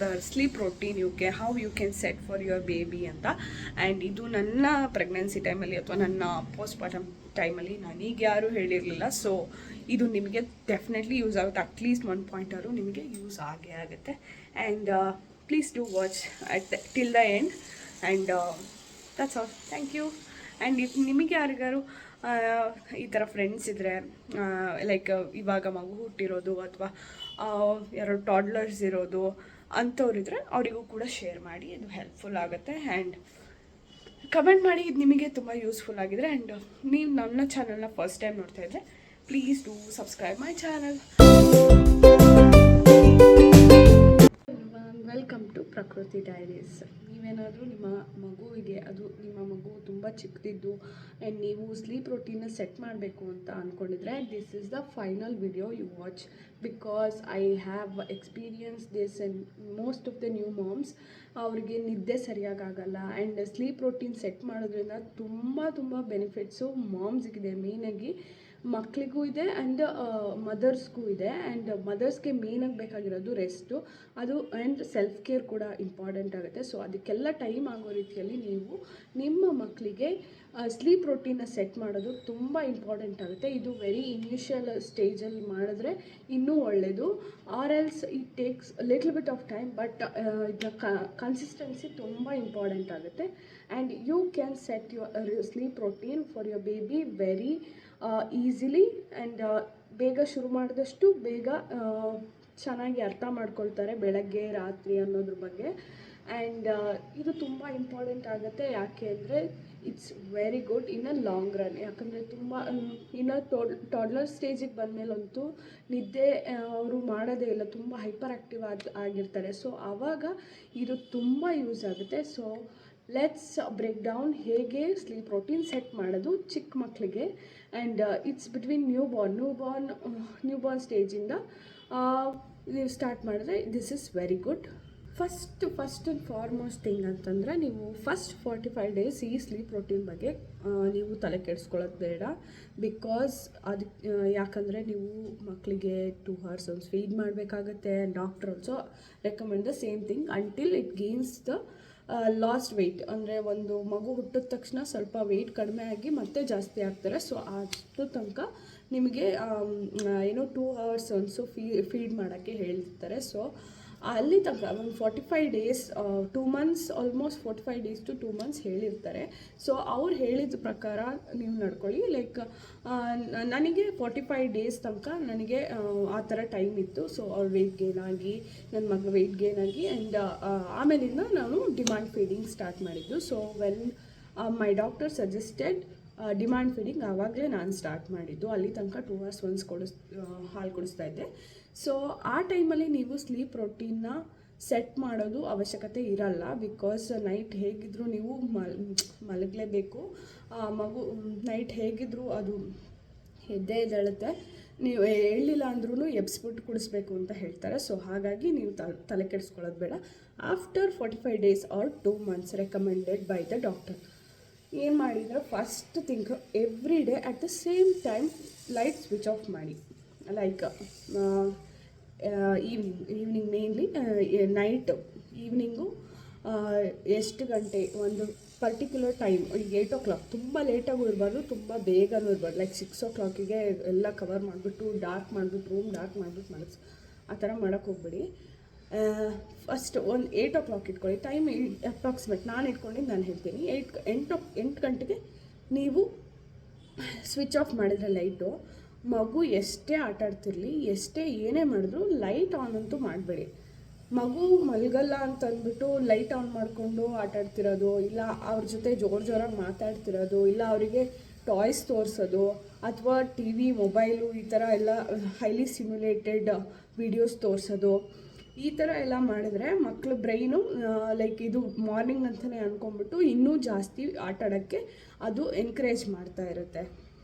The sleep routine how you can set for your baby ಅಂತ. And ಇದು ನನ್ನ pregnancy ಟೈಮಲ್ಲಿ ಅಥವಾ ನನ್ನ ಪೋಸ್ಟ್ಮಾರ್ಟಮ್ ಟೈಮಲ್ಲಿ ನನಗೆ ಯಾರೂ ಹೇಳಿರಲಿಲ್ಲ. ಸೊ ಇದು ನಿಮಗೆ ಡೆಫಿನೆಟ್ಲಿ ಯೂಸ್ ಆಗುತ್ತೆ. ಅಟ್ಲೀಸ್ಟ್ 1 ಪಾಯಿಂಟರು ನಿಮಗೆ ಯೂಸ್ ಆಗೇ ಆಗುತ್ತೆ. And please do watch till the end. And that's all. Thank you. And ಇದು ನಿಮಗೆ ಯಾರಿಗಾರು ಈ ಥರ ಫ್ರೆಂಡ್ಸ್ ಇದ್ದರೆ, ಲೈಕ್ ಇವಾಗ ಮಗು ಹುಟ್ಟಿರೋದು ಅಥವಾ ಯಾರೋ ಟಾಡ್ಲರ್ಸ್ ಇರೋದು ಅಂಥವ್ರಿದ್ರೆ ಅವರಿಗೂ ಕೂಡ ಶೇರ್ ಮಾಡಿ, ಇದು ಹೆಲ್ಪ್ಫುಲ್ ಆಗುತ್ತೆ. ಆ್ಯಂಡ್ ಕಮೆಂಟ್ ಮಾಡಿ ಇದು ನಿಮಗೆ ತುಂಬ ಯೂಸ್ಫುಲ್ ಆಗಿದೆ. ಆ್ಯಂಡ್ ನೀವು ನನ್ನ ಚಾನಲ್ನ ಫಸ್ಟ್ ಟೈಮ್ ನೋಡ್ತಾ ಇದ್ದರೆ please do subscribe my channel. Welcome to Prakriti diaries. ನೀವೇನಾದರೂ ನಿಮ್ಮ ಮಗುವಿಗೆ, ಅದು ನಿಮ್ಮ ಮಗು ತುಂಬ ಚಿಕ್ಕದಿದ್ದು ಆ್ಯಂಡ್ ನೀವು ಸ್ಲೀಪ್ ರೊಟೀನ್ನ ಸೆಟ್ ಮಾಡಬೇಕು ಅಂತ ಅಂದ್ಕೊಂಡಿದ್ರೆ, this is the final video you watch. Because I have experience this and most of the new moms ಅವರಿಗೆ ನಿದ್ದೆ ಸರಿಯಾಗಲ್ಲ. ಆ್ಯಂಡ್ ಸ್ಲೀಪ್ ರೊಟೀನ್ ಸೆಟ್ ಮಾಡೋದ್ರಿಂದ ತುಂಬ ಬೆನಿಫಿಟ್ಸು ಮಾಮ್ಸ್ಗಿದೆ, ಮೇಯ್ನಾಗಿ ಮಕ್ಕಳಿಗೂ ಇದೆ ಆ್ಯಂಡ್ ಮದರ್ಸ್ಗೂ ಇದೆ. ಆ್ಯಂಡ್ ಮದರ್ಸ್ಗೆ ಮೇಯ್ನಾಗಿ ಬೇಕಾಗಿರೋದು ರೆಸ್ಟು, ಅದು ಆ್ಯಂಡ್ ಸೆಲ್ಫ್ ಕೇರ್ ಕೂಡ ಇಂಪಾರ್ಟೆಂಟ್ ಆಗುತ್ತೆ. ಸೊ ಅದಕ್ಕೆಲ್ಲ ಟೈಮ್ ಆಗೋ ರೀತಿಯಲ್ಲಿ ನೀವು ನಿಮ್ಮ ಮಕ್ಕಳಿಗೆ ಸ್ಲೀಪ್ ರೊಟೀನ ಸೆಟ್ ಮಾಡೋದು ತುಂಬ ಇಂಪಾರ್ಟೆಂಟ್ ಆಗುತ್ತೆ. ಇದು ವೆರಿ ಇನಿಷಿಯಲ್ ಸ್ಟೇಜಲ್ಲಿ ಮಾಡಿದ್ರೆ ಇನ್ನೂ ಒಳ್ಳೆಯದು. Or else it takes little bit of time, but ಇದರ ಕನ್ಸಿಸ್ಟೆನ್ಸಿ ತುಂಬ ಇಂಪಾರ್ಟೆಂಟ್ ಆಗುತ್ತೆ. And you can set your sleep routine for your baby very easily. And ಬೇಗ ಶುರು ಮಾಡಿದಷ್ಟು ಬೇಗ ಚೆನ್ನಾಗಿ ಅರ್ಥ ಮಾಡ್ಕೊಳ್ತಾರೆ ಬೆಳಗ್ಗೆ ರಾತ್ರಿ ಅನ್ನೋದ್ರ ಬಗ್ಗೆ. ಆ್ಯಂಡ್ ಇದು ತುಂಬ ಇಂಪಾರ್ಟೆಂಟ್ ಆಗುತ್ತೆ. ಯಾಕೆ ಅಂದರೆ it's very good in a long run. ಯಾಕಂದರೆ ತುಂಬ ಇನ್ನು ಟಾಡ್ಲರ್ ಸ್ಟೇಜಿಗೆ ಬಂದಮೇಲಂತೂ ನಿದ್ದೆ ಅವರು ಮಾಡೋದೇ ಇಲ್ಲ, ತುಂಬ ಹೈಪರ್ ಆ್ಯಕ್ಟಿವ್ ಆಗಿರ್ತಾರೆ. ಸೊ ಆವಾಗ ಇದು ತುಂಬ ಯೂಸ್ ಆಗುತ್ತೆ. ಸೊ ಲೆಟ್ಸ್ ಬ್ರೇಕ್ ಡೌನ್ ಹೇಗೆ ಸ್ಲೀಪ್ ರೊಟೀನ್ ಸೆಟ್ ಮಾಡೋದು ಚಿಕ್ಕ ಮಕ್ಕಳಿಗೆ. And it's between newborn ಸ್ಟೇಜಿಂದ ನೀವು ಸ್ಟಾರ್ಟ್ ಮಾಡಿದ್ರೆ this is very good. First and foremost thing ಅಂತಂದರೆ, ನೀವು ಫಸ್ಟ್ 45 ಡೇಸ್ ಈ ಸ್ಲೀಪ್ ರೊಟೀನ್ ಬಗ್ಗೆ ನೀವು ತಲೆ ಕೆಡಿಸ್ಕೊಳ್ಳೋದು ಬೇಡ. ಬಿಕಾಸ್ ಅದಕ್ಕೆ ಯಾಕಂದರೆ ನೀವು ಮಕ್ಕಳಿಗೆ 2 hours ಒನ್ಸ್ ಫೀಡ್ ಮಾಡಬೇಕಾಗತ್ತೆ. Doctor also recommend the same thing until it gains the lost weight. ಅಂದರೆ ಒಂದು ಮಗು ಹುಟ್ಟಿದ ತಕ್ಷಣ ಸ್ವಲ್ಪ ವೆಯ್ಟ್ ಕಡಿಮೆ ಆಗಿ ಮತ್ತೆ ಜಾಸ್ತಿ ಆಗ್ತಾರೆ. ಸೊ ಅಷ್ಟು ತನಕ ನಿಮಗೆ 2 hours ಒನ್ಸು ಫೀಡ್ ಮಾಡೋಕ್ಕೆ ಹೇಳ್ತಾರೆ. ಸೊ ಅಲ್ಲಿ ತನಕ ಒಂದು 45 days 2 months almost 45 days to 2 months ಹೇಳಿರ್ತಾರೆ. ಸೊ ಅವ್ರು ಹೇಳಿದ ಪ್ರಕಾರ ನೀವು ನಡ್ಕೊಳ್ಳಿ. ಲೈಕ್ ನನಗೆ 45 ಡೇಸ್ ತನಕ ನನಗೆ ಆ ಥರ ಟೈಮ್ ಇತ್ತು. ಸೊ ಅವ್ರ ವೆಯ್ಟ್ ಗೇನ್ ಆಗಿ, ನನ್ನ ಮಗ ವೆಯ್ಟ್ ಗೇನ್ ಆಗಿ, ಆ್ಯಂಡ್ ಆಮೇಲಿಂದ ನಾನು ಡಿಮ್ಯಾಂಡ್ ಫೀಡಿಂಗ್ ಸ್ಟಾರ್ಟ್ ಮಾಡಿದ್ದು. So when my doctor suggested demand feeding, ಆವಾಗಲೇ ನಾನು ಸ್ಟಾರ್ಟ್ ಮಾಡಿದ್ದು. ಅಲ್ಲಿ ತನಕ 2 hours ಒನ್ಸ್ ಹಾಲು ಕುಡಿಸ್ತಾ ಇದ್ದೆ. ಸೊ ಆ ಟೈಮಲ್ಲಿ ನೀವು ಸ್ಲೀಪ್ ರೊಟೀನ್ನ ಸೆಟ್ ಮಾಡೋದು ಅವಶ್ಯಕತೆ ಇರಲ್ಲ. ಬಿಕಾಸ್ ನೈಟ್ ಹೇಗಿದ್ದರೂ ನೀವು ಮಲಗಲೇಬೇಕು. ಮಗು ನೈಟ್ ಹೇಗಿದ್ದರೂ ಅದು ಎದ್ದೇಳುತ್ತೆ. ನೀವು ಹೇಳಿಲ್ಲ ಅಂದ್ರೂ ಎಬ್ಸ್ಬಿಟ್ಟು ಕುಡಿಸ್ಬೇಕು ಅಂತ ಹೇಳ್ತಾರೆ. ಸೊ ಹಾಗಾಗಿ ನೀವು ತಲೆ ಕೆಡಿಸ್ಕೊಳ್ಳೋದು ಬೇಡ. After 45 days or 2 months recommended by the doctor ಏನು ಮಾಡಿದರೆ, first thing every day at the same time light switch off ಮಾಡಿ. Like evening mainly night evening ಎಷ್ಟು ಗಂಟೆ, ಒಂದು ಪರ್ಟಿಕ್ಯುಲರ್ ಟೈಮ್, ಈಗ 8 o'clock, ತುಂಬ ಲೇಟಾಗೂ ಇರಬಾರ್ದು, ತುಂಬ ಬೇಗನೂ ಇರಬಾರ್ದು. ಲೈಕ್ 6 o'clockಗೆ ಎಲ್ಲ ಕವರ್ ಮಾಡಿಬಿಟ್ಟು ಡಾರ್ಕ್ ಮಾಡಿಬಿಟ್ಟು ರೂಮ್ ಡಾರ್ಕ್ ಮಾಡಿಬಿಟ್ಟು ಆ ಥರ ಮಾಡೋಕ್ಕೆ ಹೋಗ್ಬೇಡಿ. ಫಸ್ಟ್ ಒಂದು 8 o'clock ಇಟ್ಕೊಳ್ಳಿ. ಟೈಮ್ ಅಪ್ರಾಕ್ಸಿಮೇಟ್ ನಾನು ಇಟ್ಕೊಂಡಿದ್ದು ನಾನು ಹೇಳ್ತೀನಿ. 8 ಗಂಟೆಗೆ ನೀವು ಸ್ವಿಚ್ ಆಫ್ ಮಾಡಿದರೆ ಲೈಟು, ಮಗು ಎಷ್ಟೇ ಆಟ ಆಡ್ತಿರಲಿ, ಎಷ್ಟೇ ಏನೇ ಮಾಡಿದ್ರು ಲೈಟ್ ಆನ್ ಅಂತೂ ಮಾಡಬೇಡಿ. ಮಗು ಮಲಗಲ್ಲ ಅಂತ ಅಂದ್ಬಿಟ್ಟು ಲೈಟ್ ಆನ್ ಮಾಡಿಕೊಂಡು ಆಟ ಆಡ್ತಿರೋದು, ಇಲ್ಲ ಅವ್ರ ಜೊತೆ ಜೋರಾಗಿ ಮಾತಾಡ್ತಿರೋದು, ಇಲ್ಲ ಅವರಿಗೆ ಟಾಯ್ಸ್ ತೋರಿಸೋದು, ಅಥವಾ TV ಮೊಬೈಲು ಈ ಥರ ಎಲ್ಲ ಹೈಲಿ ಸಿಮ್ಯುಲೇಟೆಡ್ ವಿಡಿಯೋಸ್ ತೋರಿಸೋದು, ಈ ಥರ ಎಲ್ಲ ಮಾಡಿದ್ರೆ ಮಕ್ಕಳ ಬ್ರೈನು ಲೈಕ್ ಇದು ಮಾರ್ನಿಂಗ್ ಅಂತಲೇ ಅಂದ್ಕೊಂಡ್ಬಿಟ್ಟು ಇನ್ನೂ ಜಾಸ್ತಿ ಆಟ ಆಡೋಕ್ಕೆ ಅದು ಎನ್ಕರೇಜ್ ಮಾಡ್ತಾ ಇರುತ್ತೆ.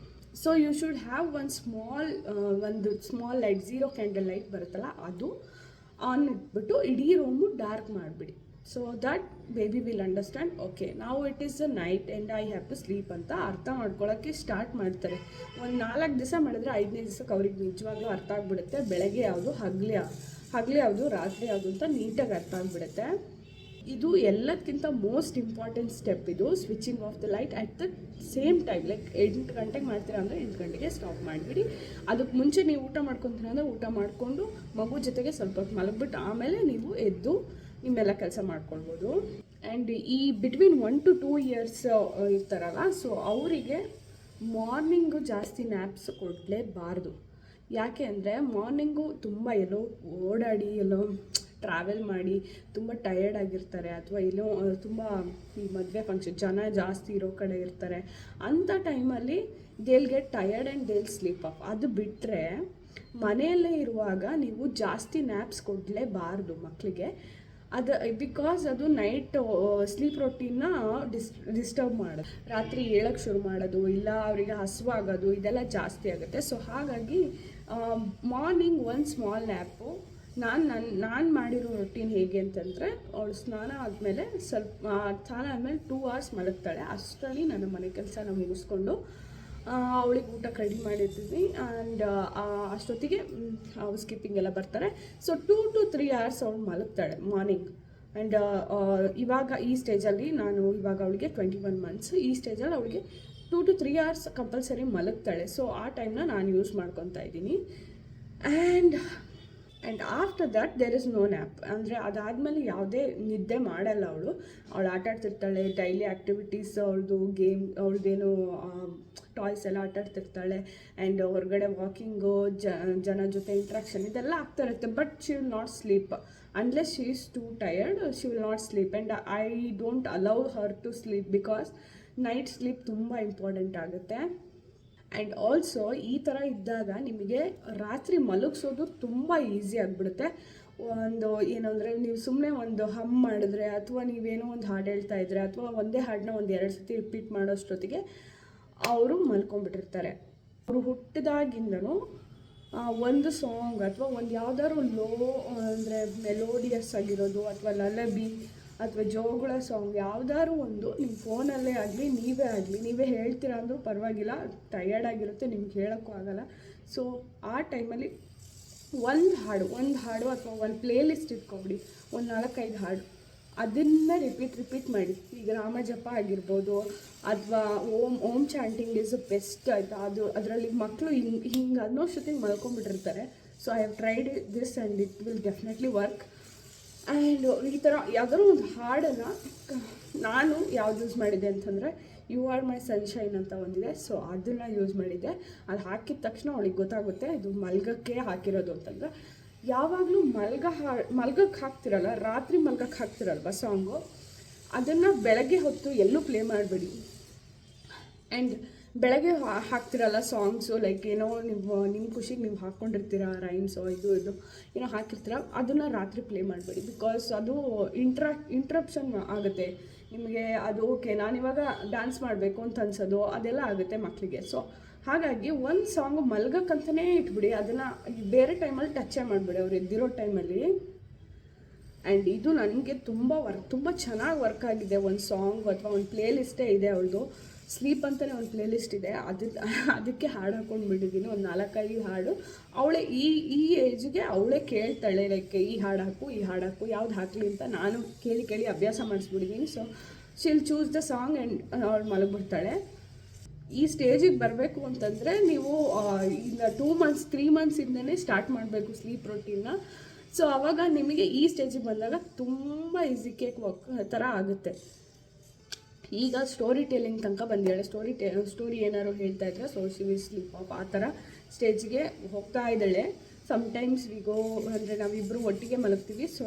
ಸೊ ಯು ಶುಡ್ ಹ್ಯಾವ್ ಒಂದು ಸ್ಮಾಲ್ ಲೈಟ್, 0 candle ಲೈಟ್ ಬರುತ್ತಲ್ಲ, ಅದು ಆನ್ ಇಟ್ಬಿಟ್ಟು ಇಡೀ ರೂಮು ಡಾರ್ಕ್ ಮಾಡಿಬಿಡಿ. So that baby will understand okay ನಾವು it is a night and I have to sleep ಅಂತ ಅರ್ಥ ಮಾಡ್ಕೊಳ್ಳೋಕ್ಕೆ ಸ್ಟಾರ್ಟ್ ಮಾಡ್ತಾರೆ. ಒಂದು 4 ದಿವಸ ಮಾಡಿದ್ರೆ 5ನೇ ದಿವಸಕ್ಕೆ ಅವ್ರಿಗೆ ನಿಜವಾಗ್ಲೂ ಅರ್ಥ ಆಗಿಬಿಡುತ್ತೆ. ಬೆಳಗ್ಗೆ ಯಾವುದು ಹಗಲು ಯಾವುದು ರಾತ್ರಿ ಯಾವುದು ಅಂತ ನೀಟಾಗಿ ಅರ್ಥ ಆಗಿಬಿಡುತ್ತೆ. ಇದು ಎಲ್ಲದಕ್ಕಿಂತ ಮೋಸ್ಟ್ ಇಂಪಾರ್ಟೆಂಟ್ ಸ್ಟೆಪ್ ಇದು, switching of the light at the same time. Like 8 ಗಂಟೆಗೆ ಮಾಡ್ತೀರಾ ಅಂದರೆ 8 ಗಂಟೆಗೆ ಸ್ಟಾಪ್ ಮಾಡಿಬಿಡಿ. ಅದಕ್ಕೆ ಮುಂಚೆ ನೀವು ಊಟ ಮಾಡ್ಕೊತೀರ ಅಂದರೆ ಊಟ ಮಾಡಿಕೊಂಡು ಮಗು ಜೊತೆಗೆ ಸ್ವಲ್ಪ ಹೊತ್ತು ಮಲಗಿಬಿಟ್ಟು ಆಮೇಲೆ ನೀವು ಎದ್ದು ನಿಮ್ಮೆಲ್ಲ ಕೆಲಸ ಮಾಡ್ಕೊಳ್ಬೋದು. ಆ್ಯಂಡ್ ಈ ಬಿಟ್ವೀನ್ 1 to 2 years ಇರ್ತಾರಲ್ಲ, ಸೊ ಅವರಿಗೆ ಮಾರ್ನಿಂಗು ಜಾಸ್ತಿ ನ್ಯಾಪ್ಸ್ ಕೊಡಲೇಬಾರ್ದು. ಯಾಕೆ ಅಂದರೆ ಮಾರ್ನಿಂಗು ತುಂಬ ಎಲ್ಲೋ ಓಡಾಡಿ ಎಲ್ಲೋ ಟ್ರಾವೆಲ್ ಮಾಡಿ ತುಂಬ ಟಯರ್ಡ್ ಆಗಿರ್ತಾರೆ, ಅಥವಾ ಎಲ್ಲೋ ತುಂಬ ಈ ಮದುವೆ ಫಂಕ್ಷನ್ ಜನ ಜಾಸ್ತಿ ಇರೋ ಕಡೆ ಇರ್ತಾರೆ. ಅಂಥ ಟೈಮಲ್ಲಿ they'll get tired and they'll sleep of. ಅದು ಬಿಟ್ಟರೆ ಮನೆಯಲ್ಲೇ ಇರುವಾಗ ನೀವು ಜಾಸ್ತಿ ನ್ಯಾಪ್ಸ್ ಕೊಡಲೇಬಾರ್ದು ಮಕ್ಕಳಿಗೆ. ಅದು ಬಿಕಾಸ್ ಅದು ನೈಟ್ ಸ್ಲೀಪ್ ರೊಟೀನ್ನ ಡಿಸ್ಟರ್ಬ್ ಮಾಡೋದು, ರಾತ್ರಿ ಹೇಳೋಕ್ಕೆ ಶುರು ಮಾಡೋದು, ಇಲ್ಲ ಅವರಿಗೆ ಹಸುವಾಗೋದು, ಇದೆಲ್ಲ ಜಾಸ್ತಿ ಆಗುತ್ತೆ. ಸೊ ಹಾಗಾಗಿ ಮಾರ್ನಿಂಗ್ ಒಂದು ಸ್ಮಾಲ್ ನ್ಯಾಪು. ನಾನು ಮಾಡಿರೋ ರೊಟೀನ್ ಹೇಗೆ ಅಂತಂದರೆ, ಅವಳು ಸ್ನಾನ ಆದಮೇಲೆ ಸ್ನಾನ ಆದಮೇಲೆ 2 hours ಮಲಗ್ತಾಳೆ. ಅಷ್ಟರಲ್ಲಿ ನನ್ನ ಮನೆ ಕೆಲಸನ ಮುಗಿಸ್ಕೊಂಡು ಅವಳಿಗೆ ಊಟಕ್ಕೆ ರೆಡಿ ಮಾಡಿರ್ತೀನಿ. ಆ್ಯಂಡ್ ಅಷ್ಟೊತ್ತಿಗೆ ಹೌಸ್ ಕೀಪಿಂಗ್ ಎಲ್ಲ ಬರ್ತಾರೆ. ಸೊ 2 to 3 hours ಅವಳು ಮಲಗ್ತಾಳೆ ಮಾರ್ನಿಂಗ್. ಆ್ಯಂಡ್ ಇವಾಗ ಈ ಸ್ಟೇಜಲ್ಲಿ ಇವಾಗ ಅವಳಿಗೆ 21 months. ಈ ಸ್ಟೇಜಲ್ಲಿ ಅವಳಿಗೆ 2 to 3 hours ಕಂಪಲ್ಸರಿ ಮಲಗ್ತಾಳೆ. ಸೊ ಆ ಟೈಮ್ನ ನಾನು ಯೂಸ್ ಮಾಡ್ಕೊತಾ ಇದ್ದೀನಿ. And after that there is no nap. ಅಂದರೆ ಅದಾದಮೇಲೆ ಯಾವುದೇ ನಿದ್ದೆ ಮಾಡಲ್ಲ ಅವಳು ಆಟ ಆಡ್ತಿರ್ತಾಳೆ. ಡೈಲಿ ಆ್ಯಕ್ಟಿವಿಟೀಸ್ ಅವಳದು ಗೇಮ್, ಅವಳದೇನು ಟಾಯ್ಸ್ ಎಲ್ಲ ಆಟ ಆಡ್ತಿರ್ತಾಳೆ. ಆ್ಯಂಡ್ ಹೊರಗಡೆ ವಾಕಿಂಗು, ಜನ ಜೊತೆ ಇಂಟ್ರಾಕ್ಷನ್ ಇದೆಲ್ಲ ಆಗ್ತಾ ಇರುತ್ತೆ. But she will not sleep unless she is too tired. She will not sleep and I don't allow her to sleep because night sleep ತುಂಬ ಇಂಪಾರ್ಟೆಂಟ್ ಆಗುತ್ತೆ. ಆ್ಯಂಡ್ ಆಲ್ಸೋ ಈ ಥರ ಇದ್ದಾಗ ನಿಮಗೆ ರಾತ್ರಿ ಮಲಗಿಸೋದು ತುಂಬ ಈಸಿ ಆಗಿಬಿಡುತ್ತೆ. ಏನಂದರೆ ನೀವು ಸುಮ್ಮನೆ ಒಂದು ಹಮ್ ಮಾಡಿದ್ರೆ, ಅಥವಾ ನೀವೇನೋ ಒಂದು ಹಾಡು ಹೇಳ್ತಾ ಇದ್ದರೆ, ಅಥವಾ ಒಂದೇ ಹಾಡನ್ನ 1-2 ಸತಿ ರಿಪೀಟ್ ಮಾಡೋಷ್ಟೊತ್ತಿಗೆ ಅವರು ಮಲ್ಕೊಂಡ್ಬಿಟ್ಟಿರ್ತಾರೆ. ಅವರು ಹುಟ್ಟಿದಾಗಿಂದನೂ ಒಂದು ಸಾಂಗ್ ಅಥವಾ ಒಂದು ಯಾವ್ದಾದ್ರು ಲೋ ಅಂದರೆ ಮೆಲೋಡಿಯಸ್ ಆಗಿರೋದು, ಅಥವಾ ಲಲಬಿ ಅಥವಾ ಜೋಗುಳ ಸಾಂಗ್ ಯಾವ್ದಾದ್ರು ಒಂದು ನಿಮ್ಮ ಫೋನಲ್ಲೇ ಆಗಲಿ ನೀವೇ ಹೇಳ್ತೀರಾ ಅಂದರೂ ಪರವಾಗಿಲ್ಲ, ಟಯರ್ಡ್ ಆಗಿರುತ್ತೆ, ನಿಮ್ಗೆ ಹೇಳೋಕ್ಕೂ ಆಗೋಲ್ಲ. ಸೊ ಆ ಟೈಮಲ್ಲಿ ಒಂದು ಹಾಡು ಅಥವಾ ಒಂದು ಪ್ಲೇಲಿಸ್ಟ್ ಇಟ್ಕೊಬಿಡಿ, ಒಂದು 4-5 ಹಾಡು, ಅದನ್ನು ರಿಪೀಟ್ ಮಾಡಿ. ಈಗ ರಾಮಜಪ ಆಗಿರ್ಬೋದು, ಅಥವಾ ಓಮ್ ಚಾಂಟಿಂಗ್ ಈಸ್ ಬೆಸ್ಟ್ ಆಯಿತಾ. ಅದರಲ್ಲಿ ಮಕ್ಕಳು ಹಿಂಗೆ ಅನ್ನೋಷ್ಟೊತ್ತಿಗೆ ಮಲ್ಕೊಂಡ್ಬಿಟ್ಟಿರ್ತಾರೆ. So I have tried this and it will definitely work. And ಈ ಥರ ಯಾವುದಾದ್ರು ಒಂದು ಹಾಡನ್ನು ನಾನು ಯಾವ್ದು ಯೂಸ್ ಮಾಡಿದ್ದೆ ಅಂತಂದರೆ ಯು ಆರ್ ಮೈ ಸನ್ಶೈನ್ ಅಂತ ಒಂದಿದೆ. ಸೊ ಅದನ್ನು ಯೂಸ್ ಮಾಡಿದ್ದೆ. ಅದು ಹಾಕಿದ ತಕ್ಷಣ ಅವಳಿಗೆ ಗೊತ್ತಾಗುತ್ತೆ ಇದು ಮಲ್ಗಕ್ಕೆ ಹಾಕಿರೋದು ಅಂತಂದರೆ. ಯಾವಾಗಲೂ ಮಲ್ಗಕ್ಕೆ ಹಾಕ್ತಿರಲ್ಲ, ರಾತ್ರಿ ಮಲ್ಗಕ್ಕೆ ಹಾಕ್ತಿರಲ್ವ ಸಾಂಗು, ಅದನ್ನು ಬೆಳಗ್ಗೆ ಹೊತ್ತು ಎಲ್ಲೂ ಪ್ಲೇ ಮಾಡಬೇಡಿ. ಆ್ಯಂಡ್ ಬೆಳಗ್ಗೆ ಹಾಕ್ತಿರಲ್ಲ ಸಾಂಗ್ಸು, ಲೈಕ್ ಏನೋ ನಿಮ್ಮ ಖುಷಿಗೆ ನೀವು ಹಾಕ್ಕೊಂಡಿರ್ತೀರ ರೈಮ್ಸು ಇದು ಏನೋ ಹಾಕಿರ್ತೀರ, ಅದನ್ನು ರಾತ್ರಿ ಪ್ಲೇ ಮಾಡಬೇಡಿ. ಬಿಕಾಸ್ ಅದು ಇಂಟ್ರಪ್ಷನ್ ಆಗುತ್ತೆ ನಿಮಗೆ. ಅದು ಓಕೆ ನಾನಿವಾಗ ಡ್ಯಾನ್ಸ್ ಮಾಡಬೇಕು ಅಂತ ಅನ್ಸೋದು ಅದೆಲ್ಲ ಆಗುತ್ತೆ ಮಕ್ಕಳಿಗೆ. ಸೊ ಹಾಗಾಗಿ ಒಂದು ಸಾಂಗು ಮಲ್ಗಕ್ಕಂತಲೇ ಇಟ್ಬಿಡಿ, ಅದನ್ನು ಬೇರೆ ಟೈಮಲ್ಲಿ ಟಚ್ಚೇ ಮಾಡಿಬಿಡಿ ಅವ್ರು ಎದ್ದಿರೋ ಟೈಮಲ್ಲಿ. ಆ್ಯಂಡ್ ಇದು ನನಗೆ ತುಂಬ ಚೆನ್ನಾಗಿ ವರ್ಕ್ ಆಗಿದೆ. ಒಂದು ಸಾಂಗ್ ಅಥವಾ ಒಂದು ಪ್ಲೇ ಲಿಸ್ಟೇ ಇದೆ ಅವಳದು, ಸ್ಲೀಪ್ ಅಂತಲೇ ಒಂದು ಪ್ಲೇ ಲಿಸ್ಟ್ ಇದೆ. ಅದಕ್ಕೆ ಹಾಡು ಹಾಕ್ಕೊಂಡ್ಬಿಟ್ಟಿದ್ದೀನಿ, ಒಂದು 4-5 ಹಾಡು. ಅವಳೇ ಈ ಏಜ್ಗೆ ಅವಳೇ ಕೇಳ್ತಾಳೆ, ಲೈಕ್ ಈ ಹಾಡು ಹಾಕು ಯಾವ್ದು ಹಾಕಲಿ ಅಂತ ನಾನು ಕೇಳಿ ಅಭ್ಯಾಸ ಮಾಡಿಸ್ಬಿಟ್ಟಿದ್ದೀನಿ. So she'll choose the song and ಅವಳು ಮಲಗಿಬಿಡ್ತಾಳೆ. ಈ ಸ್ಟೇಜಿಗೆ ಬರಬೇಕು ಅಂತಂದರೆ ನೀವು ಇಲ್ಲ 2 months 3 months ಸ್ಟಾರ್ಟ್ ಮಾಡಬೇಕು ಸ್ಲೀಪ್ ರೊಟೀನ್ನ. ಸೊ ಆವಾಗ ನಿಮಗೆ ಈ ಸ್ಟೇಜಿಗೆ ಬಂದಾಗ ತುಂಬ ಈಸಿ ಕೇಕ್ ವರ್ಕ್ ಥರ ಆಗುತ್ತೆ. ಈಗ ಸ್ಟೋರಿ ಟೆಲ್ಲಿಂಗ್ ತನಕ ಬಂದಿದ್ದಾಳೆ. ಸ್ಟೋರಿ ಏನಾದ್ರು ಹೇಳ್ತಾ ಇದ್ರೆ so she will sleep of ಆ ಥರ ಸ್ಟೇಜ್ಗೆ ಹೋಗ್ತಾ ಇದ್ದಾಳೆ. ಸಮ್ಟೈಮ್ಸ್ ವಿಗೋ ಅಂದರೆ ನಾವಿಬ್ಬರು ಒಟ್ಟಿಗೆ ಮಲಗ್ತೀವಿ. ಸೊ